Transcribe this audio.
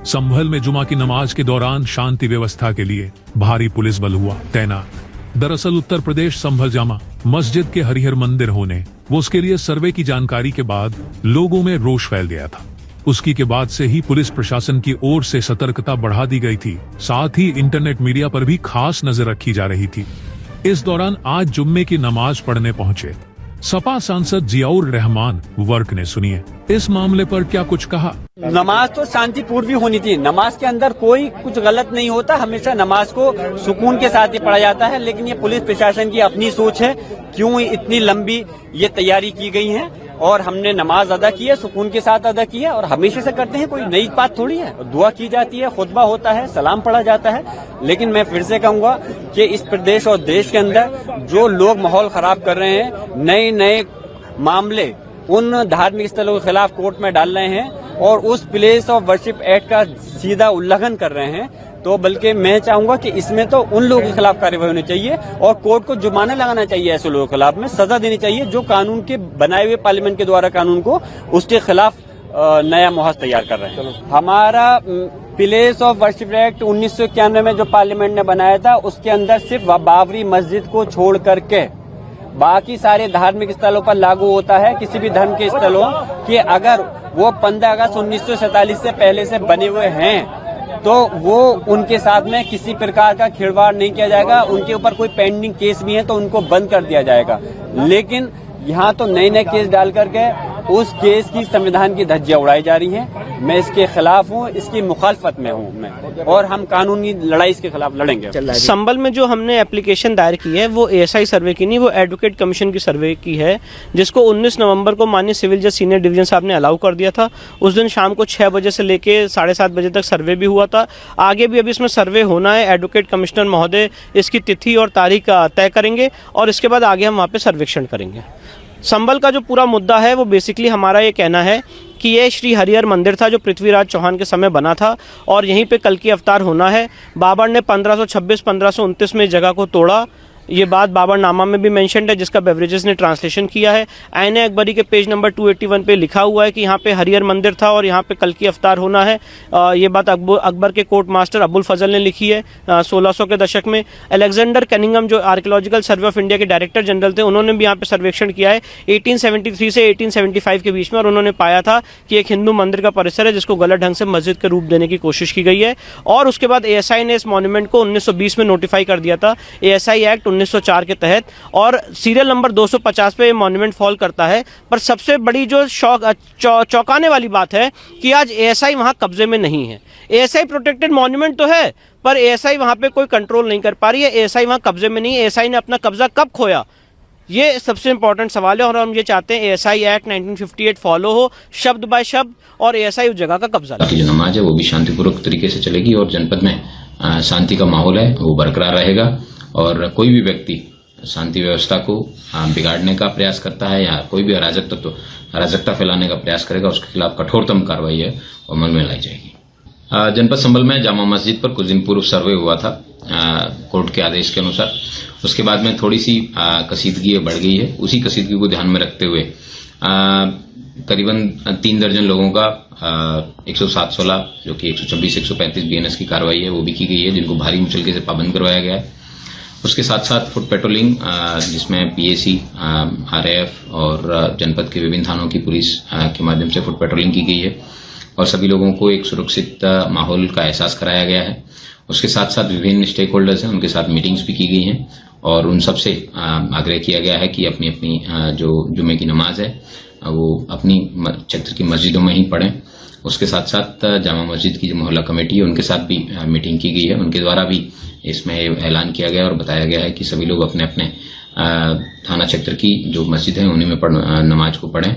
संभल में जुमा की नमाज के दौरान शांति व्यवस्था के लिए भारी पुलिस बल हुआ तैनात। दरअसल उत्तर प्रदेश संभल जामा मस्जिद के हरिहर मंदिर होने वो उसके लिए सर्वे की जानकारी के बाद लोगों में रोष फैल गया था। उसकी के बाद से ही पुलिस प्रशासन की ओर से सतर्कता बढ़ा दी गई थी। साथ ही इंटरनेट मीडिया पर भी खास नजर रखी जा रही थी। इस दौरान आज जुम्मे की नमाज पढ़ने पहुंचे सपा सांसद जियाउर रहमान वर्क ने सुनिए इस मामले पर क्या कुछ कहा। नमाज तो शांतिपूर्ण भी होनी चाहिए। नमाज के अंदर कोई कुछ गलत नहीं होता। हमेशा नमाज को सुकून के साथ ही पढ़ा जाता है। लेकिन ये पुलिस प्रशासन की अपनी सोच है, क्यों इतनी लंबी ये तैयारी की गई है। और हमने नमाज अदा की है, सुकून के साथ अदा की है और हमेशा से करते हैं। कोई नई बात थोड़ी है। दुआ की जाती है, खुतबा होता है, सलाम पढ़ा जाता है। लेकिन मैं फिर से कहूंगा कि इस प्रदेश और देश के अंदर जो लोग माहौल खराब कर रहे हैं, नए नए मामले उन धार्मिक स्थलों के खिलाफ कोर्ट में डाल रहे हैं और उस प्लेस ऑफ वर्शिप एक्ट का सीधा उल्लंघन कर रहे हैं, तो बल्कि मैं चाहूंगा कि इसमें तो उन लोगों के खिलाफ कार्रवाई होनी चाहिए और कोर्ट को जुर्माना लगाना चाहिए। ऐसे लोगों के खिलाफ में सजा देनी चाहिए जो कानून के बनाए हुए पार्लियामेंट के द्वारा कानून को उसके खिलाफ नया मुहज तैयार कर रहे हैं। हमारा प्लेस ऑफ वर्शिप एक्ट 1991 में जो पार्लियामेंट ने बनाया था, उसके अंदर सिर्फ बाबरी मस्जिद को छोड़ करके बाकी सारे धार्मिक स्थलों पर लागू होता है। किसी भी धर्म के स्थलों कि अगर वो 15 अगस्त 1947 से पहले से बने हुए हैं तो वो उनके साथ में किसी प्रकार का खिलवाड़ नहीं किया जाएगा। उनके ऊपर कोई पेंडिंग केस भी है तो उनको बंद कर दिया जाएगा। लेकिन यहाँ तो नए नए केस डाल करके उस केस की संविधान की धज्जियां उड़ाई जा रही हैं। मैं इसके खिलाफ हूँ, इसकी मुखालफत में हूँ मैं, और हम कानूनी लड़ाई इसके खिलाफ लड़ेंगे। संभल में जो हमने एप्लीकेशन दायर की है वो एएसआई सर्वे की नहीं, वो एडवोकेट कमीशन की सर्वे की है, जिसको 19 नवंबर को माननीय सिविल जज सीनियर डिवीजन साहब ने अलाउ कर दिया था। उस दिन शाम को 6 बजे से लेके 7:30 बजे तक सर्वे भी हुआ था। आगे भी अभी इसमें सर्वे होना है। एडवोकेट कमिश्नर महोदय इसकी तिथि और तारीख तय करेंगे और इसके बाद आगे हम वहाँ पे सर्वेक्षण करेंगे। संभल का जो पूरा मुद्दा है वो बेसिकली हमारा ये कहना है कि ये श्री हरिहर मंदिर था जो पृथ्वीराज चौहान के समय बना था और यहीं पे कल की अवतार होना है। बाबर ने 1526-1529 में जगह को तोड़ा। ये बात बाबरनामा में भी मेंशन्ड है, जिसका बेवरेजेस ने ट्रांसलेशन किया है। आईने अकबरी के पेज नंबर 281 पे लिखा हुआ है कि यहाँ पे हरिहर मंदिर था और यहाँ पे कल की अवतार होना है। ये बात अकबर के कोर्ट मास्टर अबुल फजल ने लिखी है 1600 के दशक में। अलेक्जेंडर कैनिंगम जो आर्कियोलॉजिकल सर्वे ऑफ इंडिया के डायरेक्टर जनरल थे, उन्होंने भी यहाँ पे सर्वेक्षण किया है 1873 से 1875 के बीच में, और उन्होंने पाया था कि एक हिंदू मंदिर का परिसर है जिसको गलत ढंग से मस्जिद का रूप देने की कोशिश की गई है। और उसके बाद एएसआई ने इस मॉन्यूमेंट को 1920 में नोटिफाई कर दिया था एएसआई एक्ट 1904 के तहत, और सीरियल नंबर 250 पे मॉन्यूमेंट फॉल करता है। पर सबसे बड़ी जो चौंकाने वाली बात है कि आज एएसआई वहां कब्जे में नहीं है। एएसआई प्रोटेक्टेड मॉन्यूमेंट तो है पर एएसआई वहां पे कोय कंट्रोल नहीं कर पा रही है। एएसआई वहां कब्जे में नहीं है। एएसआई ने अपना कब्जा कब खोया, ये सबसे इंपॉर्टेंट सवाल है। और हम ये चाहते हैं एएसआई एक्ट 1958 फॉलो हो शब्द बाय शब्द और एएसआई उस जगह का कब्जा ले। जो नमाज है वो भी शांतिपूर्वक तरीके से चलेगी और जनपद में शांति का माहौल है वो बरकरार रहेगा। और कोई भी व्यक्ति शांति व्यवस्था को बिगाड़ने का प्रयास करता है या कोई भी अराजकता फैलाने का प्रयास करेगा, उसके खिलाफ कठोरतम कार्रवाई है अमल में लाई जाएगी। जनपद संभल में जामा मस्जिद पर कुछ दिन पूर्व सर्वे हुआ था कोर्ट के आदेश के अनुसार। उसके बाद में थोड़ी सी कसीदगी बढ़ गई है। उसी कसीदगी को ध्यान में रखते हुए करीबन 3 दर्जन लोगों का 107-16 जो कि 126-135 बीएनएस की कार्रवाई है वो भी की गई है, जिनको भारी मुचलके से पाबंद करवाया गया है। उसके साथ साथ फुट पेट्रोलिंग जिसमें पीएसी, आरएएफ और जनपद के विभिन्न थानों की पुलिस के माध्यम से फुट पेट्रोलिंग की गई है और सभी लोगों को एक सुरक्षित माहौल का एहसास कराया गया है। उसके साथ साथ विभिन्न स्टेक होल्डर्स हैं, उनके साथ मीटिंग्स भी की गई हैं और उन सबसे आग्रह किया गया है कि अपनी अपनी जो जुमे की नमाज है वो अपनी क्षेत्र की मस्जिदों में ही पढ़ें। उसके साथ साथ जामा मस्जिद की जो मोहल्ला कमेटी है उनके साथ भी मीटिंग की गई है। उनके द्वारा भी इसमें ऐलान किया गया और बताया गया है कि सभी लोग अपने अपने थाना क्षेत्र की जो मस्जिद है उन्हीं में नमाज को पढ़ें।